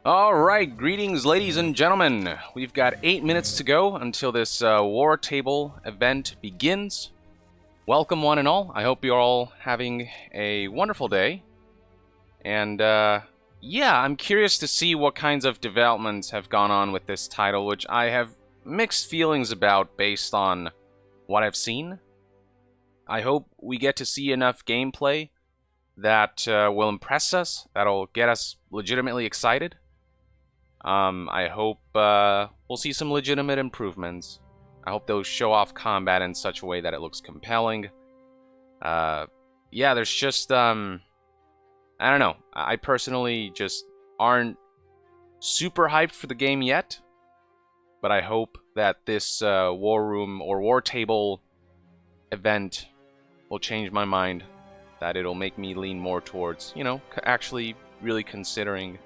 Alright, greetings ladies and gentlemen. We've got 8 minutes to go until this war table event begins. Welcome one and all. I hope you're all having a wonderful day. And yeah, I'm curious to see what kinds of developments have gone on with this title, which I have mixed feelings about based on what I've seen. I hope we get to see enough gameplay that will impress us, that'll get us legitimately excited. I hope we'll see some legitimate improvements. I hope they'll show off combat in such a way that it looks compelling. Yeah, there's just, I don't know. I personally just aren't super hyped for the game yet. But I hope that this war room or war table event will change my mind. That it'll make me lean more towards, you know, actually really considering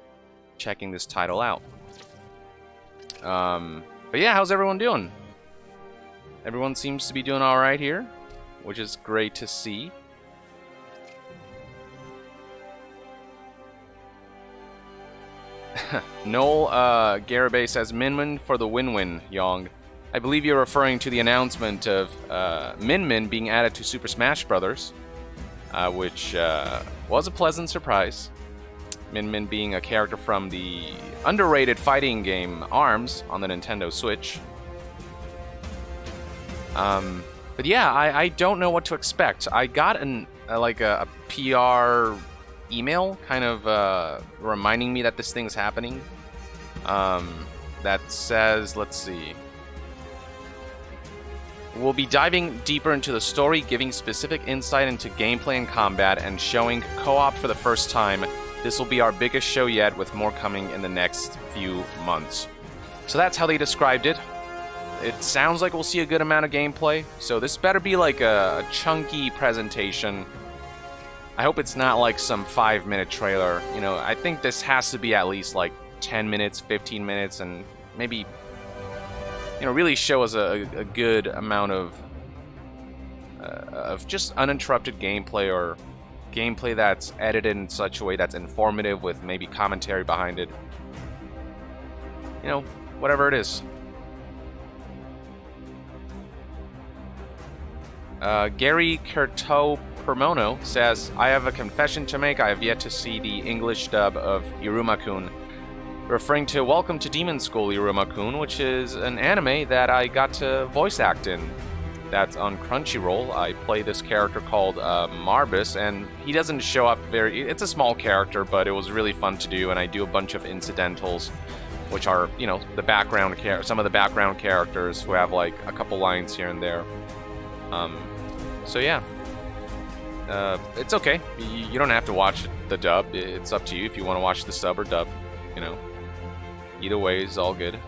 checking this title out. But yeah, how's everyone doing? Everyone seems to be doing alright here, which is great to see. Noel Garibay says, Min for the win-win, Yong. I believe you're referring to the announcement of Min being added to Super Smash Bros., which was a pleasant surprise. Min being a character from the underrated fighting game ARMS on the Nintendo Switch. But yeah, I don't know what to expect. I got a PR email kind of reminding me that this thing's happening. That says, let's see. We'll be diving deeper into the story, giving specific insight into gameplay and combat, and showing co-op for the first time. This will be our biggest show yet, with more coming in the next few months. So that's how they described it. It sounds like we'll see a good amount of gameplay, so this better be like a chunky presentation. I hope it's not like some 5-minute trailer. You know, I think this has to be at least like 10 minutes, 15 minutes, and maybe, you know, really show us a good amount of just uninterrupted gameplay, or gameplay that's edited in such a way that's informative with maybe commentary behind it. You know, whatever it is. Gary Curto Permono says, I have a confession to make. I have yet to see the English dub of Iruma-kun. Referring to Welcome to Demon School Iruma-kun, which is an anime that I got to voice act in. That's on Crunchyroll. I play this character called Marbus, and he doesn't show up very... It's a small character, but it was really fun to do, and I do a bunch of incidentals, which are, you know, the background some of the background characters who have, like, a couple lines here and there. So yeah. It's okay. You don't have to watch the dub. It's up to you if you want to watch the sub or dub, you know. Either way is all good.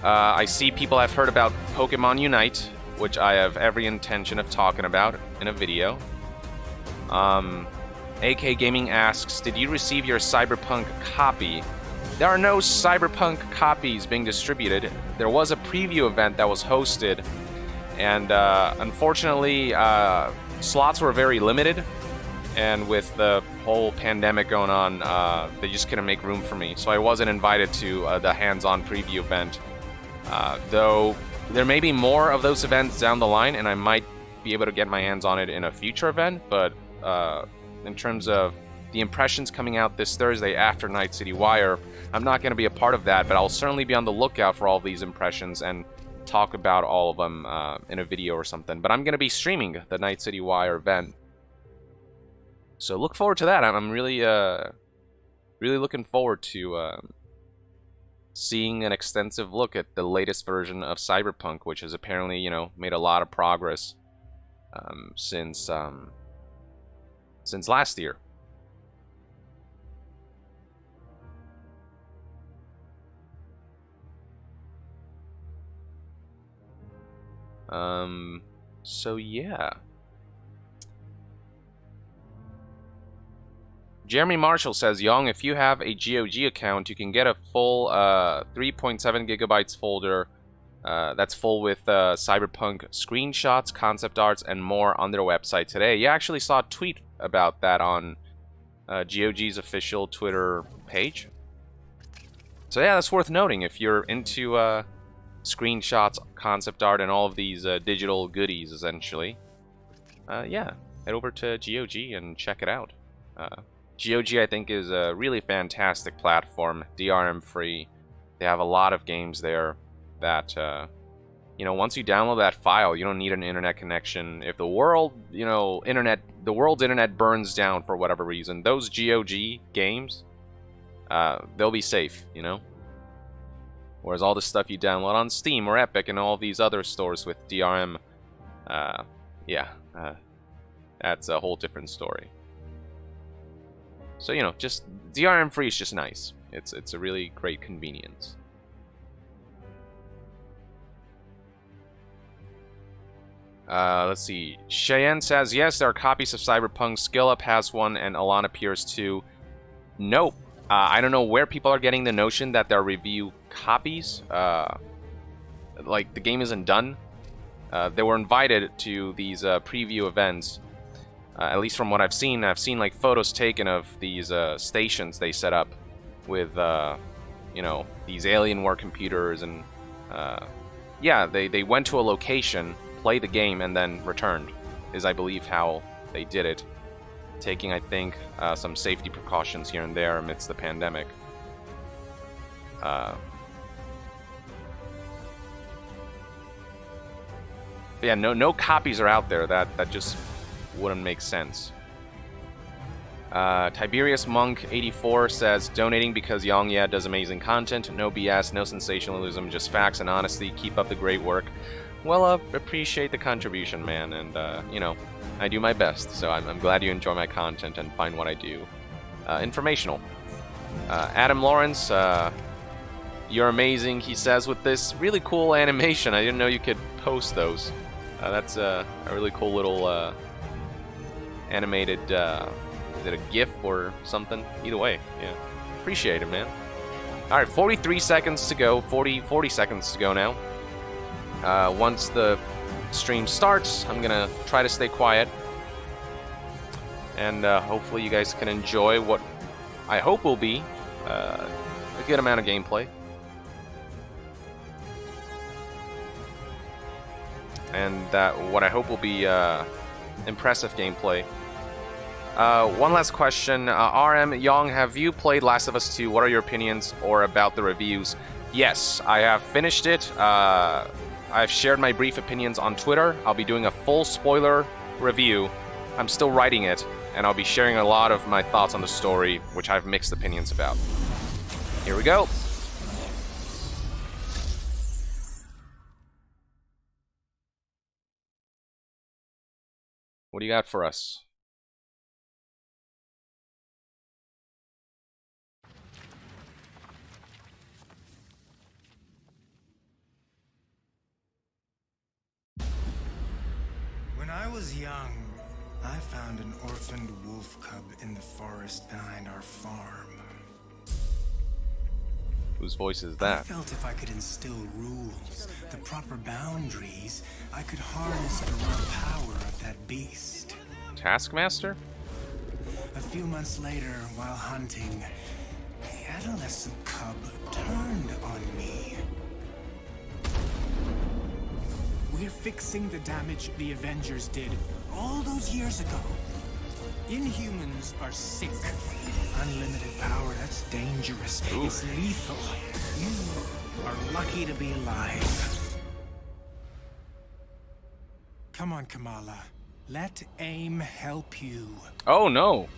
I see people have heard about Pokemon Unite, which I have every intention of talking about in a video. AK Gaming asks, did you receive your Cyberpunk copy? There are no Cyberpunk copies being distributed. There was a preview event that was hosted, and unfortunately, slots were very limited. And with the whole pandemic going on, they just couldn't make room for me. So I wasn't invited to the hands-on preview event. Though there may be more of those events down the line, and I might be able to get my hands on it in a future event. But in terms of the impressions coming out this Thursday after Night City Wire, I'm not going to be a part of that, but I'll certainly be on the lookout for all of these impressions and talk about all of them in a video or something. But I'm going to be streaming the Night City Wire event. So look forward to that. I'm really, really looking forward to seeing an extensive look at the latest version of Cyberpunk, which has apparently, you know, made a lot of progress since last year. So yeah. Jeremy Marshall says, Yong, if you have a GOG account, you can get a full 3.7 gigabytes folder that's full with Cyberpunk screenshots, concept arts, and more on their website today. You actually saw a tweet about that on GOG's official Twitter page. So yeah, that's worth noting if you're into screenshots, concept art, and all of these digital goodies, essentially. Yeah, head over to GOG and check it out. GOG, I think, is a really fantastic platform, DRM free. They have a lot of games there that, you know, once you download that file, you don't need an internet connection. If the world, you know, the world's internet burns down for whatever reason, those GOG games, they'll be safe, you know? Whereas all the stuff you download on Steam or Epic and all these other stores with DRM, yeah, that's a whole different story. So, you know, just DRM free is just nice. It's a really great convenience. Let's see. Cheyenne says, yes, there are copies of Cyberpunk. Skill Up has one, and Alana appears too. Nope. I don't know where people are getting the notion that they're review copies. Like, the game isn't done. They were invited to these preview events. At least from what I've seen like photos taken of these stations they set up with, you know, these Alienware computers, and yeah, they went to a location, played the game, and then returned, is I believe how they did it, taking, I think, some safety precautions here and there amidst the pandemic. Yeah, no copies are out there. That just wouldn't make sense. Tiberius Monk 84 says, donating because YongYea does amazing content. No BS, no sensationalism, just facts and honesty. Keep up the great work. Well, appreciate the contribution, man, and you know, I do my best, so I'm glad you enjoy my content and find what I do informational. Adam Lawrence, you're amazing, he says, with this really cool animation. I didn't know you could post those. That's a really cool little animated, is it a GIF or something? Either way, yeah. Appreciate it, man. Alright, 43 seconds to go, 40 seconds to go now. Once the stream starts, I'm gonna try to stay quiet. And hopefully you guys can enjoy what I hope will be a good amount of gameplay. And what I hope will be impressive gameplay. One last question. RM, Yong, have you played Last of Us 2? What are your opinions or about the reviews? Yes, I have finished it. I've shared my brief opinions on Twitter. I'll be doing a full spoiler review. I'm still writing it, and I'll be sharing a lot of my thoughts on the story, which I have mixed opinions about. Here we go. What do you got for us? When I was young, I found an orphaned wolf cub in the forest behind our farm. Whose voice is that? I felt if I could instill rules, the proper boundaries, I could harness the raw power of that beast. Taskmaster? A few months later, while hunting, the adolescent cub turned on me. We're fixing the damage the Avengers did all those years ago. Inhumans are sick. Unlimited power, that's dangerous. Ooh. It's lethal. You are lucky to be alive. Come on, Kamala. Let AIM help you. Oh, no.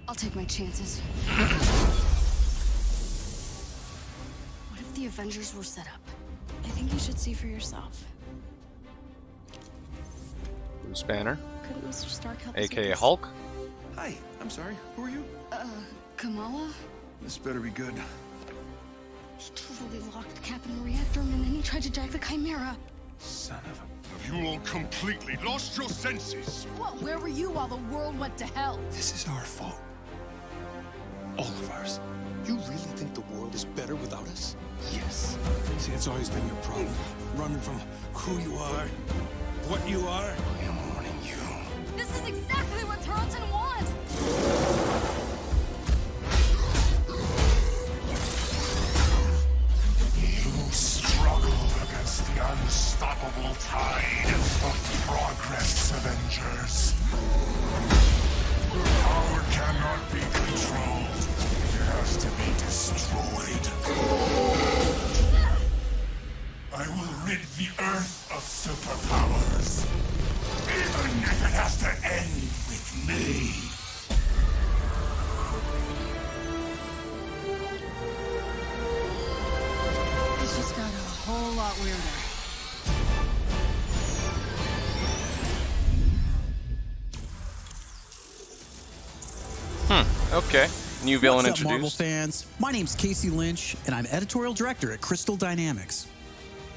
I'll take my chances. What if the Avengers were set up? I think you should see for yourself. Bruce Banner. Couldn't Mr. Stark help us AKA Hulk. Hi, I'm sorry. Who are you? Kamala? This better be good. He totally locked Cap in the reactor room, and then he tried to jack the Chimera. Son of a... Have you all completely lost your senses? What? Where were you while the world went to hell? This is our fault. All of ours. You really think the world is better without us? Yes. See, it's always been your problem. Running from who you are, what you are. I am warning you. This is exactly what Tarleton wants! Avengers. Power cannot be controlled. It has to be destroyed. I will rid the Earth of superpowers. Even if it has to end with me. It's just got a whole lot weirder. Okay. New villain What's up, Marvel introduced. fans? My name's Casey Lynch, and I'm editorial director at Crystal Dynamics.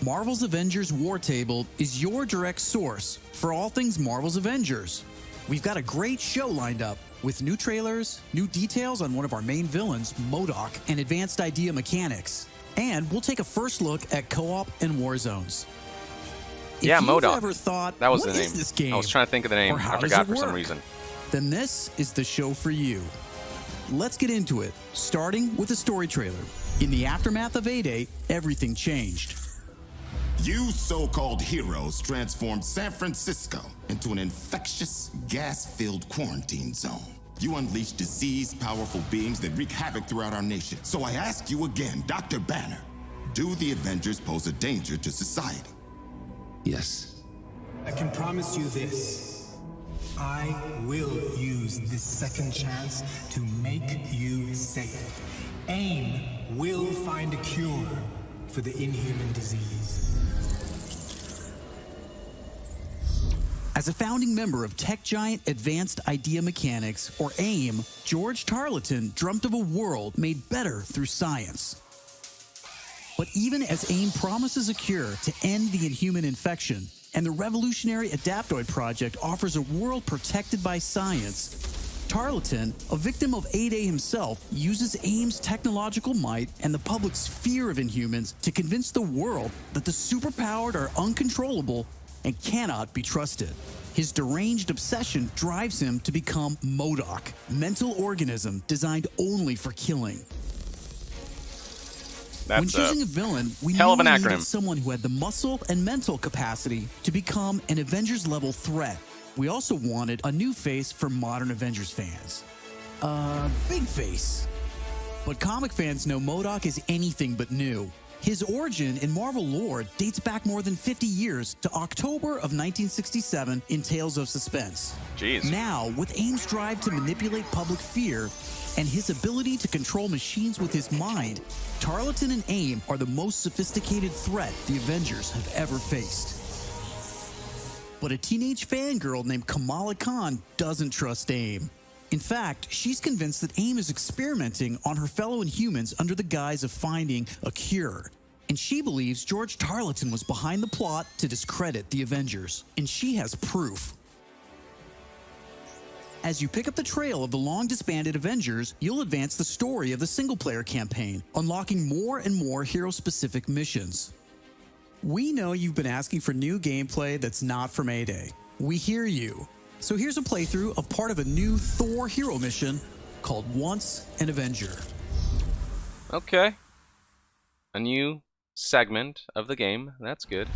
Marvel's Avengers War Table is your direct source for all things Marvel's Avengers. We've got a great show lined up with new trailers, new details on one of our main villains, MODOK, and advanced idea mechanics. And we'll take a first look at co-op and war zones. Yeah, If you've MODOK. ever thought, That was what the is name. this game? I was trying to think of the name. Or how I does forgot it for some work? reason. Then this is the show for you. Let's get into it, starting with the story trailer. In the aftermath of A-Day, everything changed. You so-called heroes transformed San Francisco into an infectious, gas-filled quarantine zone. You unleashed diseased, powerful beings that wreak havoc throughout our nation. So I ask you again, Dr. Banner, do the Avengers pose a danger to society? Yes. I can promise you this. I will use this second chance to make you safe. AIM will find a cure for the inhuman disease. As a founding member of tech giant Advanced Idea Mechanics, or AIM, George Tarleton dreamt of a world made better through science. But even as AIM promises a cure to end the inhuman infection, and the revolutionary Adaptoid project offers a world protected by science, Tarleton, a victim of A-Day himself, uses AIM's technological might and the public's fear of Inhumans to convince the world that the superpowered are uncontrollable and cannot be trusted. His deranged obsession drives him to become MODOK, mental organism designed only for killing. When That's choosing a villain, we hell of an needed acronym. someone who had the muscle and mental capacity to become an Avengers-level threat. We also wanted a new face for modern Avengers fans. Big face. But comic fans know MODOK is anything but new. His origin in Marvel lore dates back more than 50 years to October of 1967 in Tales of Suspense. Jeez. Now, with AIM's drive to manipulate public fear and his ability to control machines with his mind, Tarleton and AIM are the most sophisticated threat the Avengers have ever faced. But a teenage fangirl named Kamala Khan doesn't trust AIM. In fact, she's convinced that AIM is experimenting on her fellow Inhumans under the guise of finding a cure. And she believes George Tarleton was behind the plot to discredit the Avengers. And she has proof. As you pick up the trail of the long-disbanded Avengers, you'll advance the story of the single-player campaign, unlocking more and more hero-specific missions. We know you've been asking for new gameplay that's not from A-Day. We hear you. So here's a playthrough of part of a new Thor hero mission called Once an Avenger. Okay. A new segment of the game. That's good.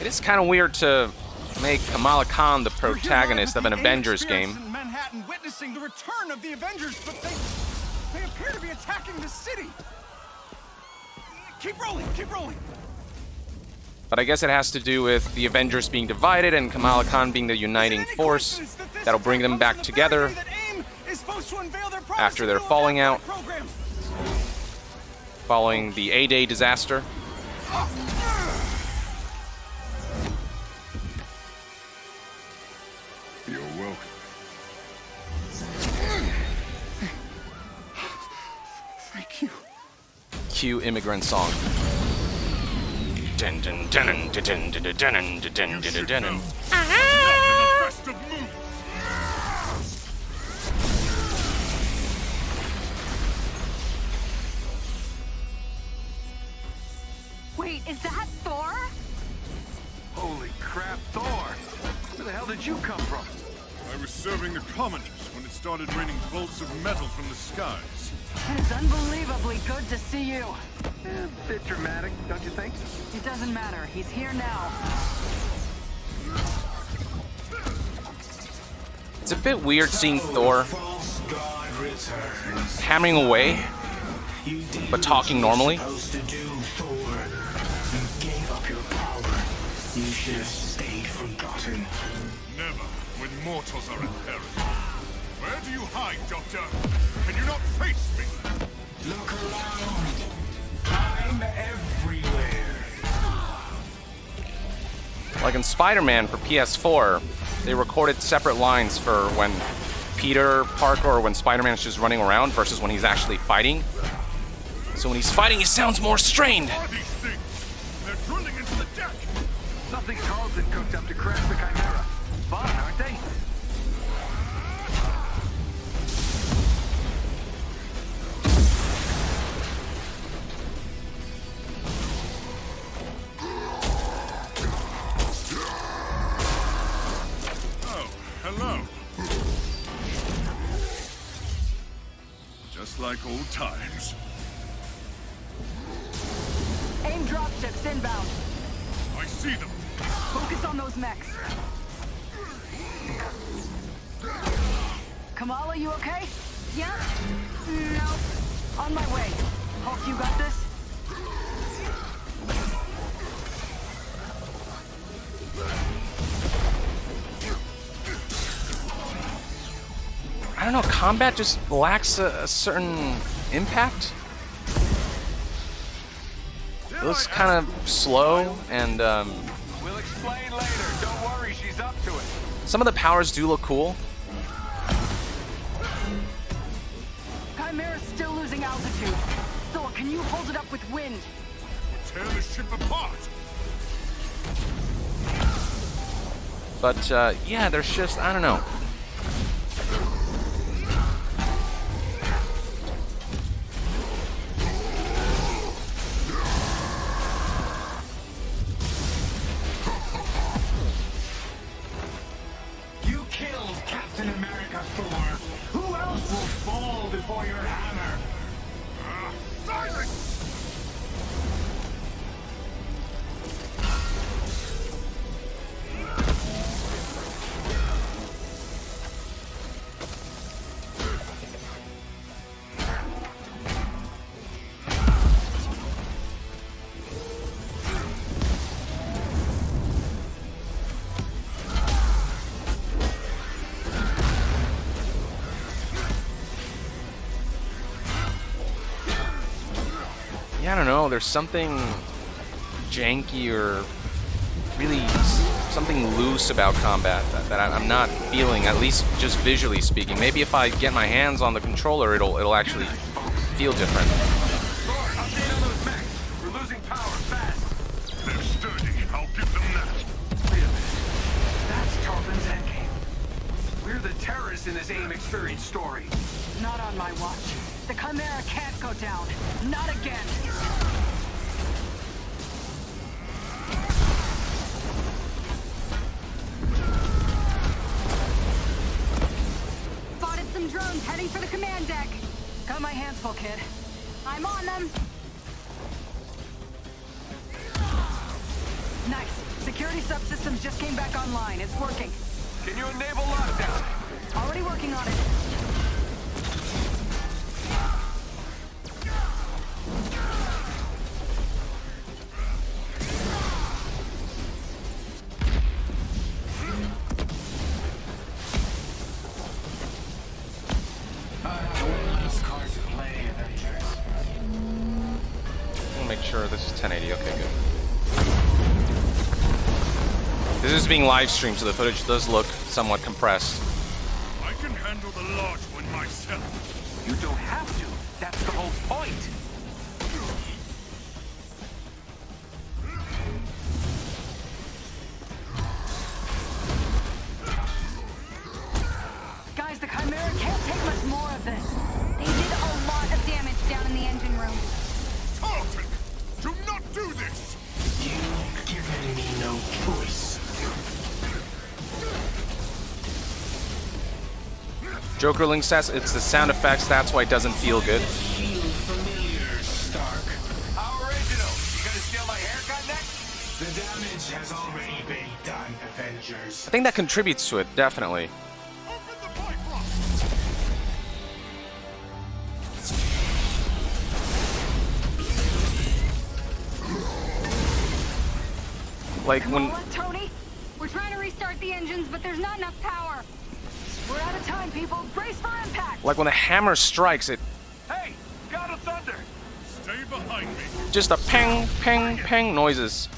It is kind of weird to make Kamala Khan the protagonist of an Avengers game. In Manhattan, witnessing the return of the Avengers, but they appear to be attacking the city. Keep rolling, keep rolling. But I guess it has to do with the Avengers being divided and Kamala Khan being the uniting force that'll bring them back together after their falling out, following the A-Day disaster. You're welcome. Thank you. Cue immigrant song. Dun dun dun dun dun dun dun dun dun dun dun dun. Best of moves. Wait, is that Thor? Holy crap, Thor! Where the hell did you come from? I was serving the commoners when it started raining bolts of metal from the skies. It's unbelievably good to see you. Bit dramatic, don't you think? It doesn't matter. He's here now. It's a bit weird seeing Thor hammering away, but talking normally. You gave up your power. You should have stayed forgotten. Never, when mortals are in peril. Where do you hide, Doctor? Can you not face me? Look around. I'm everywhere. Like in Spider-Man for PS4, they recorded separate lines for when Peter Parker or when Spider-Man is just running around versus when he's actually fighting. So when he's fighting, he sounds more strained. What are these things? They're drilling into the deck. Something Carlton cooked up to crash the Chimera. Fun, aren't they? Hello. Just like old times. Aim dropships inbound. I see them. Focus on those mechs. Kamala, you okay? Yeah? No. On my way. Hulk, you got this? I don't know, combat just lacks a certain impact. It looks kind of slow, and We'll explain later. Don't worry, she's up to it. some of the powers do look cool. Chimera's still losing altitude. Thor, can you hold it up with wind? Tear the ship apart. But yeah, there's just, I don't know. You killed Captain America, Thor. Who else will fall before your hammer? Silence! Yeah, I don't know, there's something janky or really something loose about combat that I'm not feeling, at least just visually speaking. Maybe if I get my hands on the controller, it'll actually feel different. Update on those mechs. We're losing power fast. They're sturdy. I'll give them that. Wait a minute. That's Tarleton's endgame. We're the terrorists in this AIM experience story. Not on my watch. The Chimera can't go down. Not again. Spotted some drones heading for the command deck. Got my hands full, kid. I'm on them. Nice. Security subsystems just came back online. It's working. Can you enable lockdown? Already working on it. We'll make sure this is 1080. Okay, good. This is being live streamed, so the footage does look somewhat compressed. I can handle the large one myself. You don't have to. That's the whole point. Guys, the Chimera can't take much more of this. They did a lot of damage down in the engine room. Tarleton, do not do this. You've given me no choice. Jokerling says it's the sound effects, that's why it doesn't feel good. Familiar, Stark. How original. You gonna steal my haircut next? The damage has already been done, Avengers. I think that contributes to it, definitely. Like Come when on, Tony. We're trying to restart the engines, but there's not enough power. We're out of time, people. Brace for impact. the hammer strikes, it Hey, God of Thunder. Stay behind me. just a ping, ping, ping noises.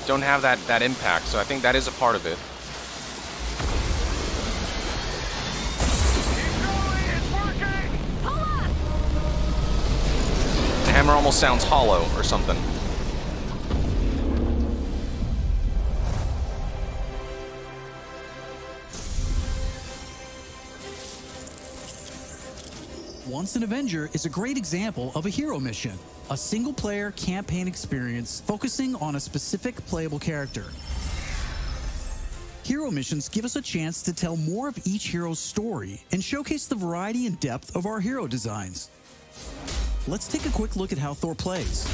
Don't have that impact, so I think that is a part of it. Keep going, it's working. Pull up! The hammer almost sounds hollow or something. Once an Avenger is a great example of a hero mission, a single-player campaign experience focusing on a specific playable character. Hero missions give us a chance to tell more of each hero's story and showcase the variety and depth of our hero designs. Let's take a quick look at how Thor plays.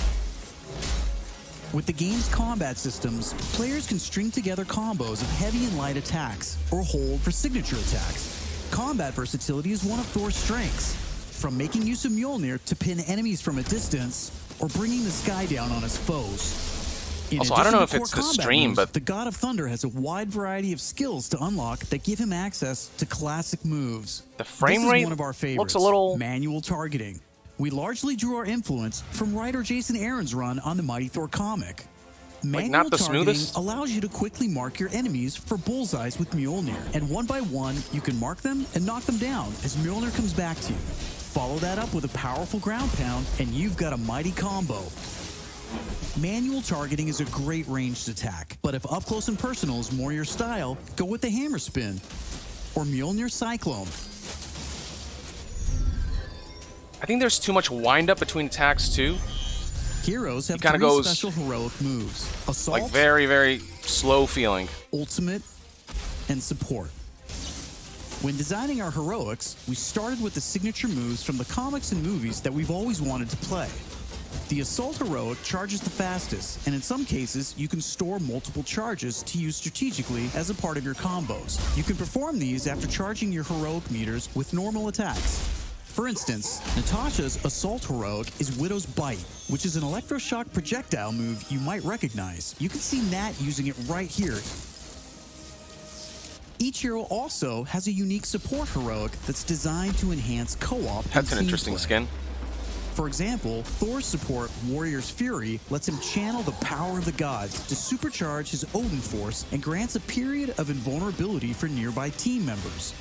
With the game's combat systems, players can string together combos of heavy and light attacks, or hold for signature attacks. Combat versatility is one of Thor's strengths, from making use of Mjolnir to pin enemies from a distance, or bringing the sky down on his foes. In Also, I don't addition know to if core it's the combat stream, moves, but the God of Thunder has a wide variety of skills to unlock that give him access to classic moves. the frame This is rate one of our favorites, looks a little... manual targeting. We largely drew our influence from writer Jason Aaron's run on the Mighty Thor comic. Manual not the targeting smoothest? allows you to quickly mark your enemies for bullseyes with Mjolnir, and one by one, you can mark them and knock them down as Mjolnir comes back to you. Follow that up with a powerful ground pound, and you've got a mighty combo. Manual targeting is a great ranged attack, but if up close and personal is more your style, go with the hammer spin or Mjolnir Cyclone. I think there's too much wind-up between attacks, too. Heroes have kinda three goes, special heroic moves: Assault, Like, very, very slow feeling. Ultimate, and Support. When designing our heroics, we started with the signature moves from the comics and movies that we've always wanted to play. The Assault heroic charges the fastest, and in some cases, you can store multiple charges to use strategically as a part of your combos. You can perform these after charging your heroic meters with normal attacks. For instance, Natasha's Assault heroic is Widow's Bite, which is an electroshock projectile move you might recognize. You can see Nat using it right here. Each hero also has a unique support heroic that's designed to enhance co-op. That's an interesting skin. For example, Thor's support, Warrior's Fury, lets him channel the power of the gods to supercharge his Odin force and grants a period of invulnerability for nearby team members.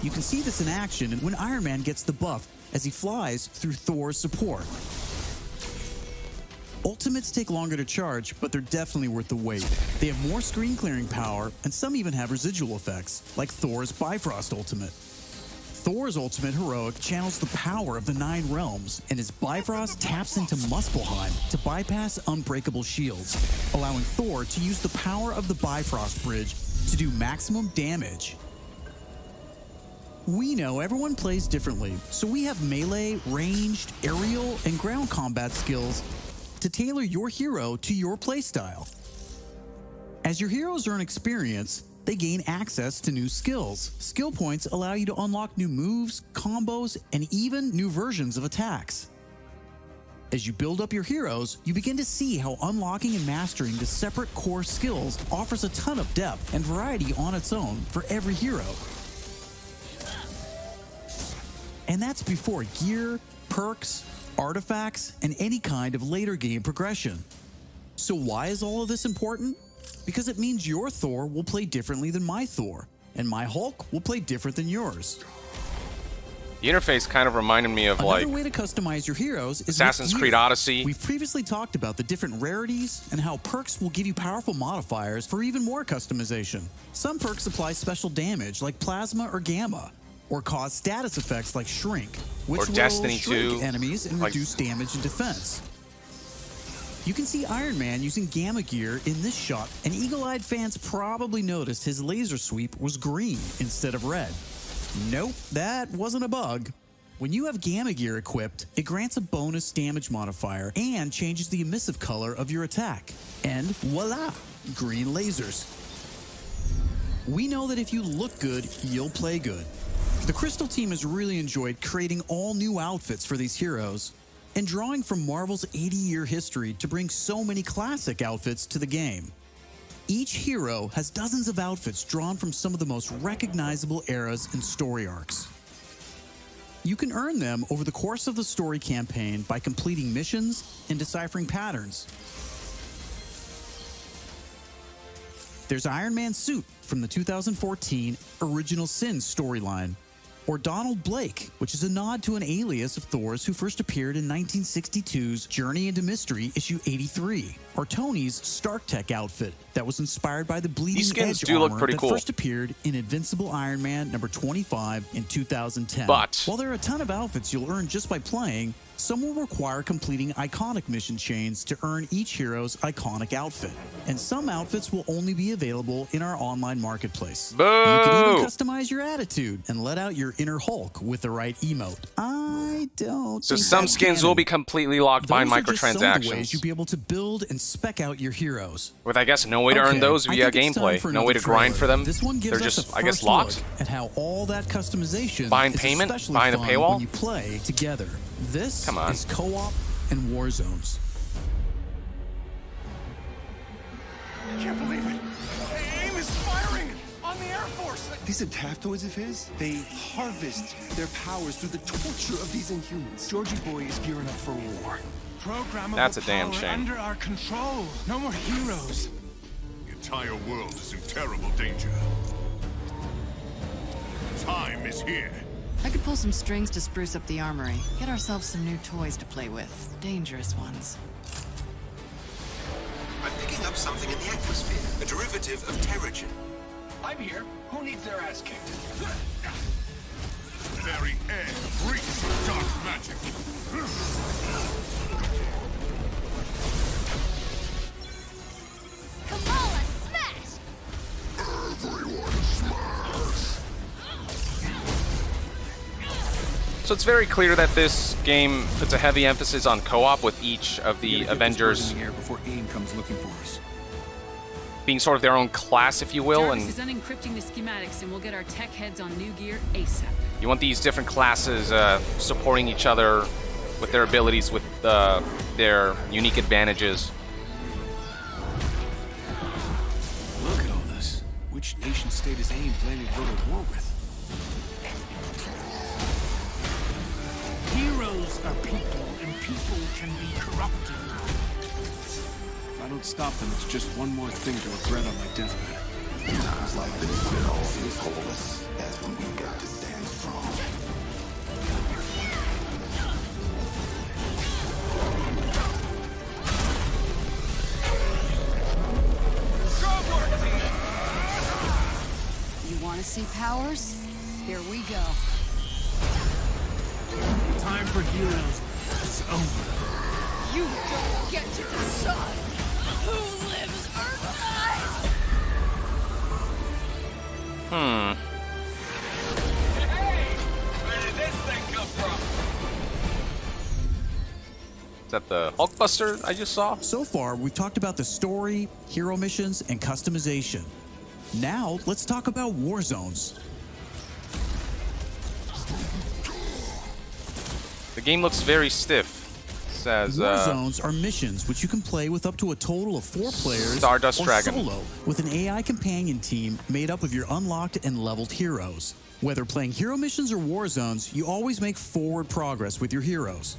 You can see this in action when Iron Man gets the buff as he flies through Thor's support. Ultimates take longer to charge, but they're definitely worth the wait. They have more screen clearing power, and some even have residual effects, like Thor's Bifrost Ultimate. Thor's Ultimate Heroic channels the power of the 9 realms, and his Bifrost taps into Muspelheim to bypass unbreakable shields, allowing Thor to use the power of the Bifrost Bridge to do maximum damage. We know everyone plays differently, so we have melee, ranged, aerial, and ground combat skills to tailor your hero to your playstyle. As your heroes earn experience, they gain access to new skills. Skill points allow you to unlock new moves, combos, and even new versions of attacks. As you build up your heroes, you begin to see how unlocking and mastering the separate core skills offers a ton of depth and variety on its own for every hero. And that's before gear, perks, artifacts, and any kind of later game progression. So why is all of this important? Because it means your Thor will play differently than my Thor, and my Hulk will play different than yours. The interface kind of reminded me of Another way to customize your heroes is Assassin's Creed Odyssey. We've previously talked about the different rarities and how perks will give you powerful modifiers for even more customization. Some perks apply special damage like plasma or gamma, or cause status effects like shrink, which Or will Destiny shrink 2, enemies and like- reduce damage and defense. You can see Iron Man using gamma gear in this shot, and eagle-eyed fans probably noticed his laser sweep was green instead of red. Nope, that wasn't a bug. When you have gamma gear equipped, it grants a bonus damage modifier and changes the emissive color of your attack. And voila, green lasers. We know that if you look good, you'll play good. The Crystal team has really enjoyed creating all new outfits for these heroes and drawing from Marvel's 80-year history to bring so many classic outfits to the game. Each hero has dozens of outfits drawn from some of the most recognizable eras and story arcs. You can earn them over the course of the story campaign by completing missions and deciphering patterns. There's Iron Man's suit from the 2014 Original Sin storyline, or Donald Blake, which is a nod to an alias of Thor's who first appeared in 1962's Journey into Mystery issue 83, or Tony's Stark Tech outfit that was inspired by the Bleeding These skins Edge do look armor pretty that cool. first appeared in Invincible Iron Man number 25 in 2010. But while there are a ton of outfits you'll earn just by playing, some will require completing iconic mission chains to earn each hero's iconic outfit. And some outfits will only be available in our online marketplace. Boo! You can even customize your attitude and let out your inner Hulk with the right emote. I don't So think some that's skins canon. will be completely locked behind Those are just some of the ways microtransactions. you'll be able to build and spec out your heroes. With, I guess, no way to earn Okay, those I via think it's time gameplay. for No way to another grind for trailer. them. This one gives They're us just, a I guess, first locked. look at how all that customization Behind is payment? especially Behind a fun paywall? when you play together. This Come on. is co-op and war zones. I can't believe it. AIM is firing on the Air Force. These adaptoids of his, they harvest their powers through the torture of these Inhumans. Georgie Boy is gearing up for war. Programmable That's a damn power shame. under our control. No more heroes. The entire world is in terrible danger. Time is here. I could pull some strings to spruce up the armory. Get ourselves some new toys to play with. Dangerous ones. I'm picking up something in the atmosphere, a derivative of Terrigen. I'm here. Who needs their ass kicked? Very air breathes dark magic. Kamala, smash! Everyone smash. So it's very clear that this game puts a heavy emphasis on co-op with each of the Avengers in the air before AIM comes looking for us. being sort of their own class, if you will, Jarvis and is unencrypting the schematics and we'll get our tech heads on new gear ASAP. you want these different classes supporting each other with their abilities, with their unique advantages. Look at all this. Which nation state is AIM planning to go to war with? Heroes are people, and people can be corrupted. If I don't stop them, it's just one more thing to regret on my deathbed. Times like this, when it all seems hopeless, that's when we got to stand strong. You want to see powers? Here we go. Time for heroes. It's over. You don't get to decide who lives or dies! Hey! Where did this thing come from? Is that the Hulkbuster I just saw? So far, we've talked about the story, hero missions, and customization. Now, let's talk about war zones. The game looks very stiff. It says War zones are missions which you can play with up to a total of 4 players Stardust or Dragon. solo with an AI companion team made up of your unlocked and leveled heroes. Whether playing hero missions or war zones, you always make forward progress with your heroes.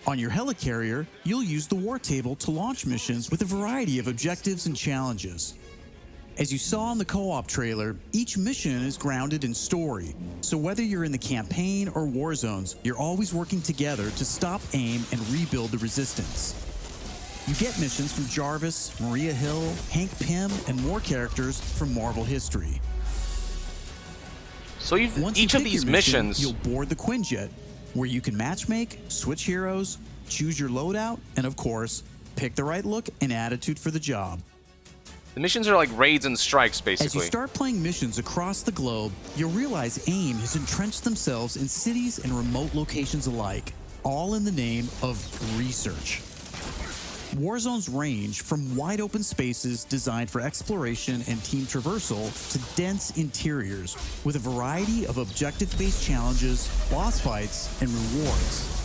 On your helicarrier, you'll use the war table to launch missions with a variety of objectives and challenges. As you saw in the co-op trailer, each mission is grounded in story, so whether you're in the campaign or war zones, you're always working together to stop AIM and rebuild the resistance. You get missions from Jarvis, Maria Hill, Hank Pym, and more characters from Marvel history. So Once each you of pick these your mission, missions, you'll board the Quinjet, where you can matchmake, switch heroes, choose your loadout, and of course, pick the right look and attitude for the job. The missions are like raids and strikes, basically. As you start playing missions across the globe, you'll realize AIM has entrenched themselves in cities and remote locations alike, all in the name of research. War zones range from wide open spaces designed for exploration and team traversal to dense interiors with a variety of objective-based challenges, boss fights, and rewards.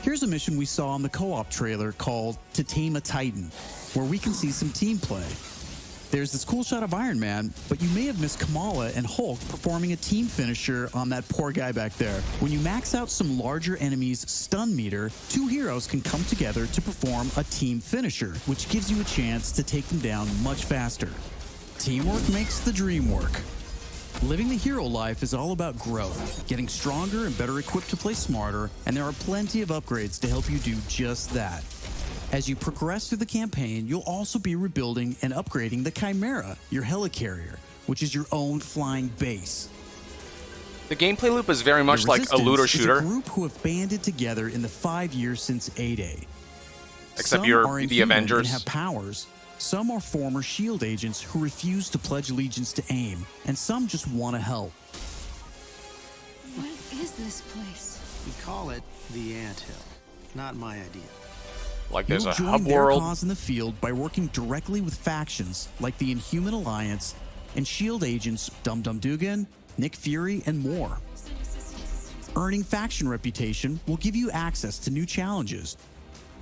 Here's a mission we saw in the co-op trailer called To Tame a Titan, where we can see some team play. There's this cool shot of Iron Man, but you may have missed Kamala and Hulk performing a team finisher on that poor guy back there. When you max out some larger enemies' stun meter, two heroes can come together to perform a team finisher, which gives you a chance to take them down much faster. Teamwork makes the dream work. Living the hero life is all about growth, getting stronger and better equipped to play smarter, and there are plenty of upgrades to help you do just that. As you progress through the campaign, you'll also be rebuilding and upgrading the Chimera, your helicarrier, which is your own flying base. The gameplay loop is very much like a looter shooter. Is a group who have banded together in the 5 years since A-Day. Except you're the Avengers. And have powers. Some are former S.H.I.E.L.D. agents who refuse to pledge allegiance to AIM, and some just want to help. What is this place? We call it the Anthill. Not my idea. Like there's You'll a join hub their world. cause in the field by working directly with factions like the Inhuman Alliance and S.H.I.E.L.D. agents Dum Dum Dugan, Nick Fury, and more. Earning faction reputation will give you access to new challenges,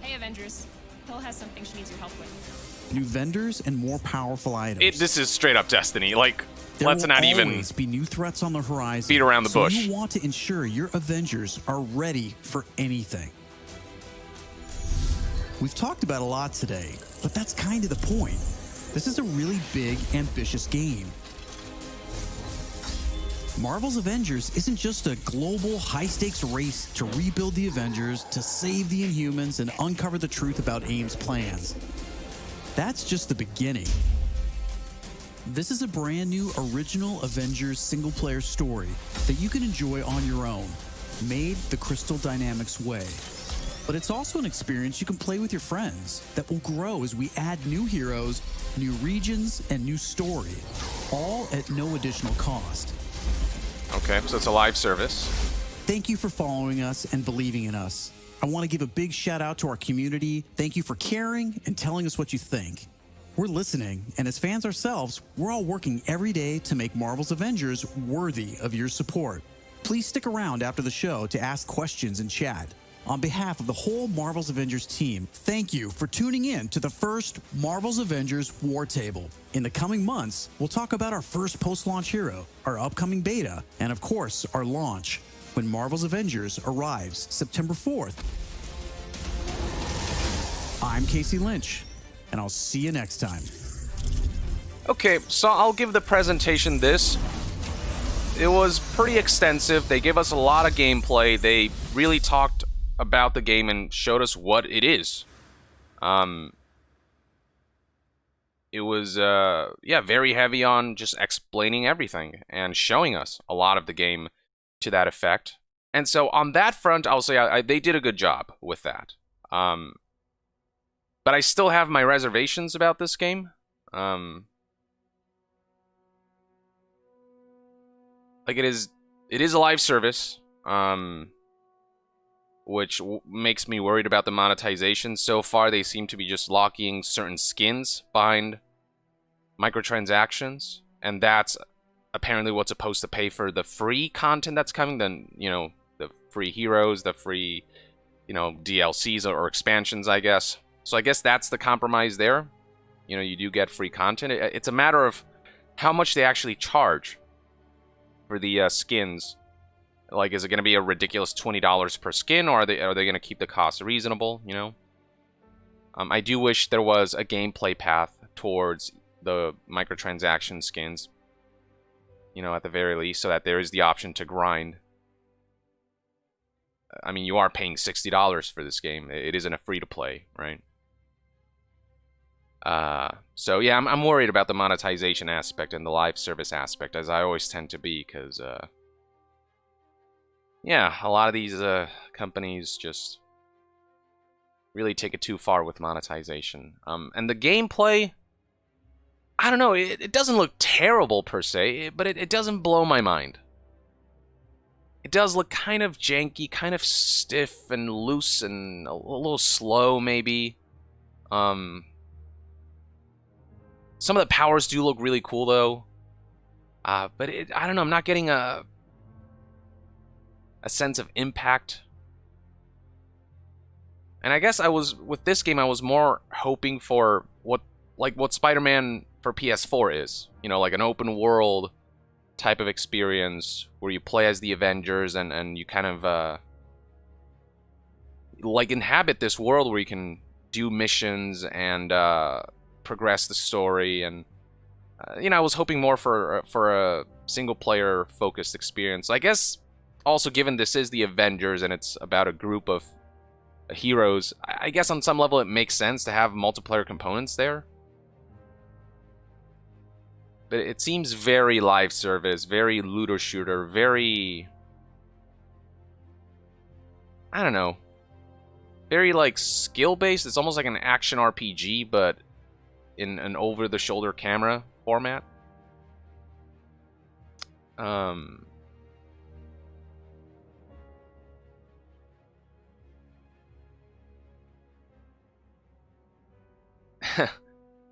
Hey, Avengers. Hill has something she needs your help with. new vendors, and more powerful items. This is straight up Destiny. Like, There let's will not even always be new threats on the horizon. beat around the bush. So you want to ensure your Avengers are ready for anything. We've talked about a lot today, but that's kind of the point. This is a really big, ambitious game. Marvel's Avengers isn't just a global, high-stakes race to rebuild the Avengers, to save the Inhumans, and uncover the truth about AIM's plans. That's just the beginning. This is a brand new original Avengers single-player story that you can enjoy on your own, made the Crystal Dynamics way. But it's also an experience you can play with your friends that will grow as we add new heroes, new regions, and new story, all at no additional cost. Okay, so it's a live service. Thank you for following us and believing in us. I want to give a big shout out to our community. Thank you for caring and telling us what you think. We're listening, and as fans ourselves, we're all working every day to make Marvel's Avengers worthy of your support. Please stick around after the show to ask questions and chat. On behalf of the whole Marvel's Avengers team, thank you for tuning in to the first Marvel's Avengers War Table. In the coming months, we'll talk about our first post-launch hero, our upcoming beta, and of course, our launch, when Marvel's Avengers arrives September 4th. I'm Casey Lynch, and I'll see you next time. Okay, so I'll give the presentation this. It was pretty extensive. They gave us a lot of gameplay. They really talked about the game and showed us what it is. It was, yeah, very heavy on just explaining everything and showing us a lot of the game to that effect. And so on that front, I'll say they did a good job with that. But I still have my reservations about this game. Like it is a live service. Which makes me worried about the monetization. So far, they seem to be just locking certain skins behind microtransactions, and that's apparently what's supposed to pay for the free content that's coming. Then, you know, the free heroes, the free, you know, DLCs or expansions, I guess. So I guess that's the compromise there. You know, you do get free content. It's a matter of how much they actually charge for the skins. Like, is it going to be a ridiculous $20 per skin, or are they going to keep the cost reasonable, you know? I do wish there was a gameplay path towards the microtransaction skins, you know, at the very least, so that there is the option to grind. I mean, you are paying $60 for this game. It isn't a free-to-play, right? So, yeah, I'm worried about the monetization aspect and the live service aspect, as I always tend to be, because, yeah, a lot of these companies just really take it too far with monetization. And the gameplay, I don't know, it doesn't look terrible per se, but it doesn't blow my mind. It does look kind of janky, kind of stiff and loose and a little slow, maybe. Some of the powers do look really cool, though. But I don't know, I'm not getting a sense of impact. And I guess with this game, I was more hoping for what Spider-Man for PS4 is. You know, like an open world type of experience where you play as the Avengers and you kind of like inhabit this world where you can do missions and progress the story. And you know, I was hoping more for a single player focused experience. I guess also, given this is the Avengers and it's about a group of heroes, I guess on some level it makes sense to have multiplayer components there. But it seems very live service, very looter shooter, very, I don't know, very like skill based. It's almost like an action RPG, but in an over the shoulder camera format.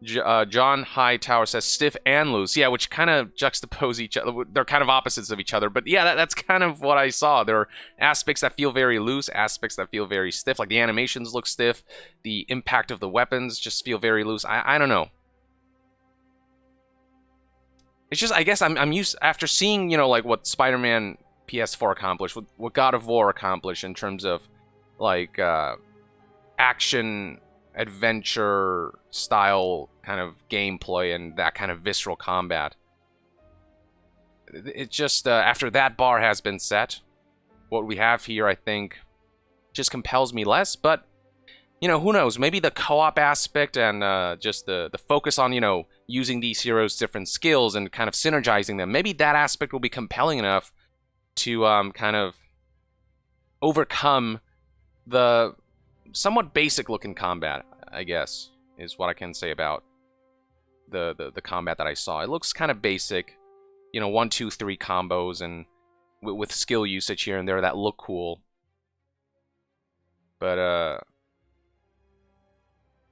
John Hightower says stiff and loose. Yeah, which kind of juxtapose each other. They're kind of opposites of each other. But yeah, that's kind of what I saw. There are aspects that feel very loose, aspects that feel very stiff. Like the animations look stiff. The impact of the weapons just feel very loose. I don't know. It's just, I guess I'm used, after seeing, you know, like what Spider-Man PS4 accomplished, what God of War accomplished in terms of like action adventure style kind of gameplay and that kind of visceral combat. It just, after that bar has been set, what we have here, I think, just compels me less. But, you know, who knows? Maybe the co-op aspect and just the focus on, you know, using these heroes' different skills and kind of synergizing them, maybe that aspect will be compelling enough to kind of overcome the somewhat basic looking combat, I guess, is what I can say about the combat that I saw. It looks kind of basic, you know, 1, 2, 3 combos and with skill usage here and there that look cool. But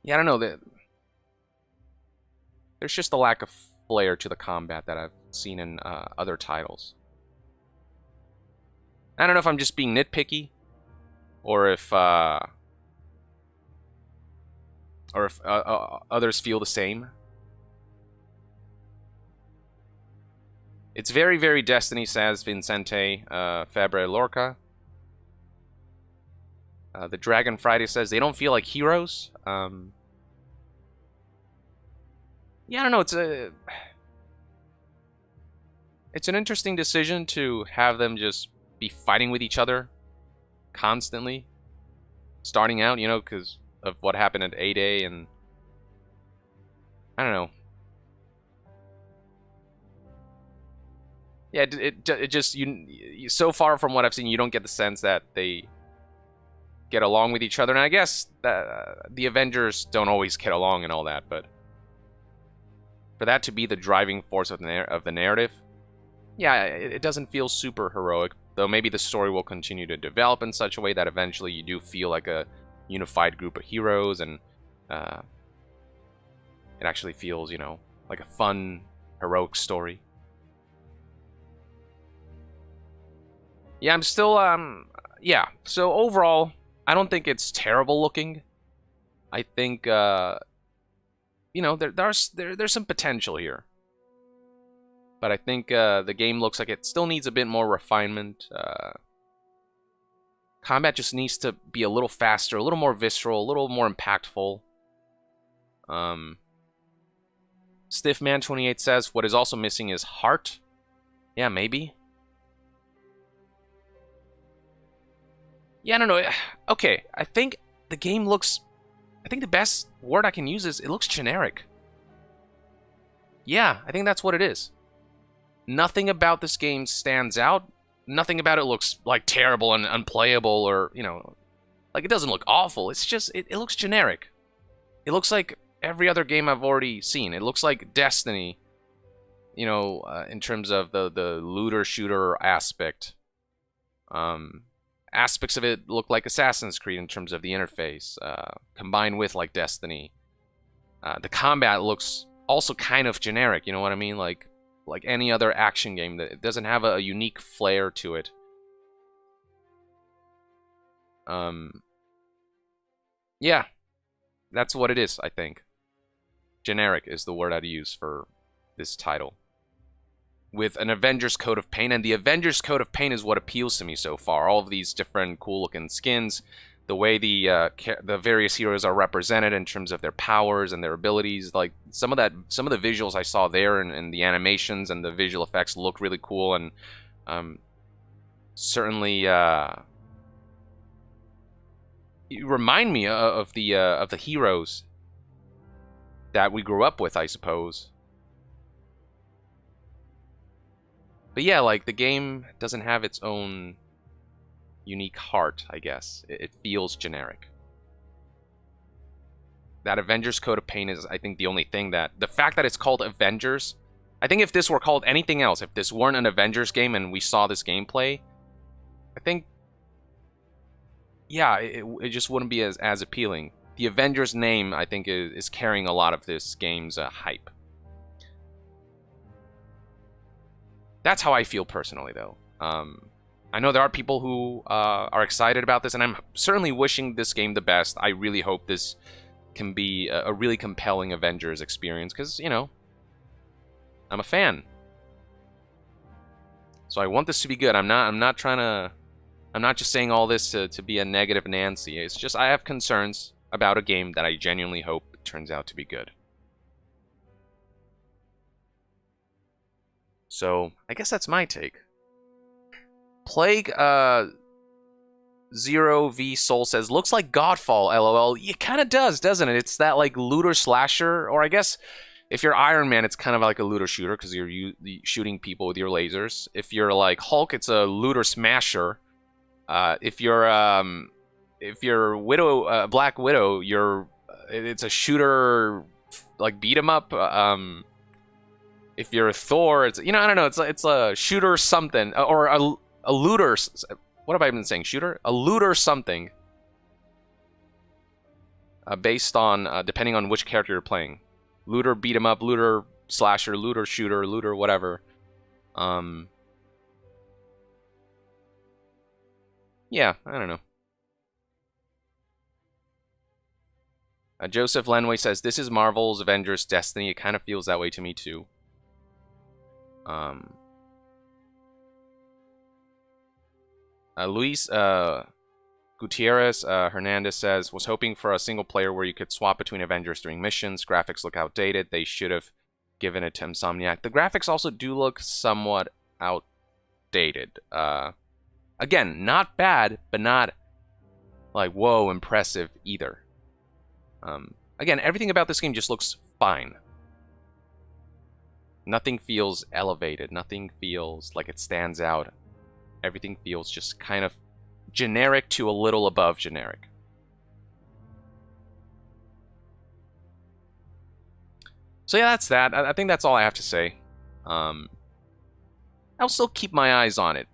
yeah, I don't know, there's just a lack of flair to the combat that I've seen in other titles. I don't know if I'm just being nitpicky or if others feel the same. It's very, very Destiny, says Vincente Fabre Lorca. The Dragon Friday says they don't feel like heroes. Yeah, I don't know. It's an interesting decision to have them just be fighting with each other constantly, starting out, you know, because of what happened at 8A, and I don't know. Yeah, it just, you so far from what I've seen, you don't get the sense that they get along with each other. And I guess that the Avengers don't always get along and all that, but for that to be the driving force of the narrative, yeah, it doesn't feel super heroic. Though maybe the story will continue to develop in such a way that eventually you do feel like a unified group of heroes, and it actually feels, you know, like a fun, heroic story. Yeah, I'm still, yeah. So overall, I don't think it's terrible looking. I think, you know, there's some potential here. But I think the game looks like it still needs a bit more refinement. Combat just needs to be a little faster, a little more visceral, a little more impactful. Stiffman28 says, what is also missing is heart. Yeah, maybe. Yeah, I don't know. Okay, I think the game looks... I think the best word I can use is it looks generic. Yeah, I think that's what it is. Nothing about this game stands out. Nothing about it looks like terrible and unplayable, or, you know, Like, it doesn't look awful. It's just, it looks generic. It looks like every other game I've already seen. It looks like Destiny, you know, in terms of the looter-shooter aspect. Aspects of it look like Assassin's Creed in terms of the interface, combined with, like, Destiny. The combat looks also kind of generic, you know what I mean? Like any other action game, that it doesn't have a unique flair to it. Yeah, that's what it is, I think. Generic is the word I'd use for this title. With an Avengers coat of paint, and the Avengers coat of paint is what appeals to me so far. All of these different cool-looking skins, the way the various heroes are represented in terms of their powers and their abilities, like some of the visuals I saw there, and the animations and the visual effects look really cool, and certainly you remind me of the heroes that we grew up with, I suppose. But yeah, like, the game doesn't have its own unique heart, I guess. It feels generic. That Avengers coat of paint is, I think, the only thing that... The fact that it's called Avengers... I think if this were called anything else, if this weren't an Avengers game and we saw this gameplay, I think... Yeah, it just wouldn't be as appealing. The Avengers name, I think, is carrying a lot of this game's hype. That's how I feel personally, though. I know there are people who are excited about this, and I'm certainly wishing this game the best. I really hope this can be a really compelling Avengers experience, because, you know, I'm a fan. So I want this to be good. I'm not just saying all this to be a negative Nancy. It's just I have concerns about a game that I genuinely hope turns out to be good. So, I guess that's my take. Plague 0V Soul says, looks like Godfall, lol. It kind of does, doesn't it? It's that, like, looter slasher, or I guess if you're Iron Man, it's kind of like a looter shooter because you're shooting people with your lasers. If you're like Hulk, it's a looter smasher. If you're Black Widow, it's a shooter, like, beat 'em up. If you're Thor, it's, you know, I don't know, it's a shooter something, or a looter. What have I been saying? Shooter? A looter something. Based on depending on which character you're playing. Looter beat 'em up, looter slasher, looter shooter, looter whatever. Yeah, I don't know. Joseph Lenway says, this is Marvel's Avengers Destiny. It kind of feels that way to me too. Luis Gutierrez Hernandez says, was hoping for a single player where you could swap between Avengers during missions. Graphics look outdated. They should have given it to Insomniac. The graphics also do look somewhat outdated. Again, not bad, but not like, whoa, impressive either. Again, everything about this game just looks fine. Nothing feels elevated. Nothing feels like it stands out. Everything feels just kind of generic to a little above generic. So yeah, that's that. I think that's all I have to say. I'll still keep my eyes on it.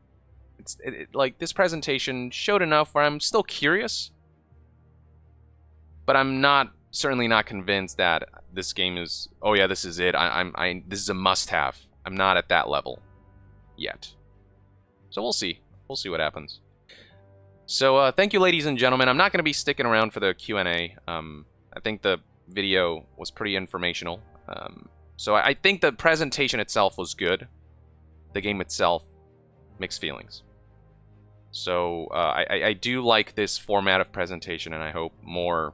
Like, this presentation showed enough where I'm still curious, but I'm certainly not convinced that this game is, oh yeah, this is it. This is a must-have. I'm not at that level yet. So we'll see. We'll see what happens. So thank you, ladies and gentlemen. I'm not going to be sticking around for the Q&A. I think the video was pretty informational. So I think the presentation itself was good. The game itself, mixed feelings. So I do like this format of presentation, and I hope more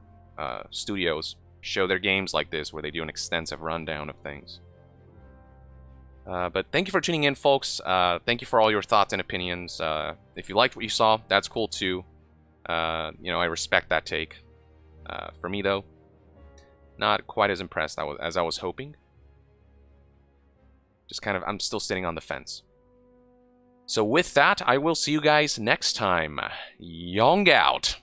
studios show their games like this, where they do an extensive rundown of things. But thank you for tuning in, folks. Thank you for all your thoughts and opinions. If you liked what you saw, that's cool too. You know, I respect that take. For me, though, not quite as impressed as I was hoping. Just kind of, I'm still sitting on the fence. So with that, I will see you guys next time. Yong out.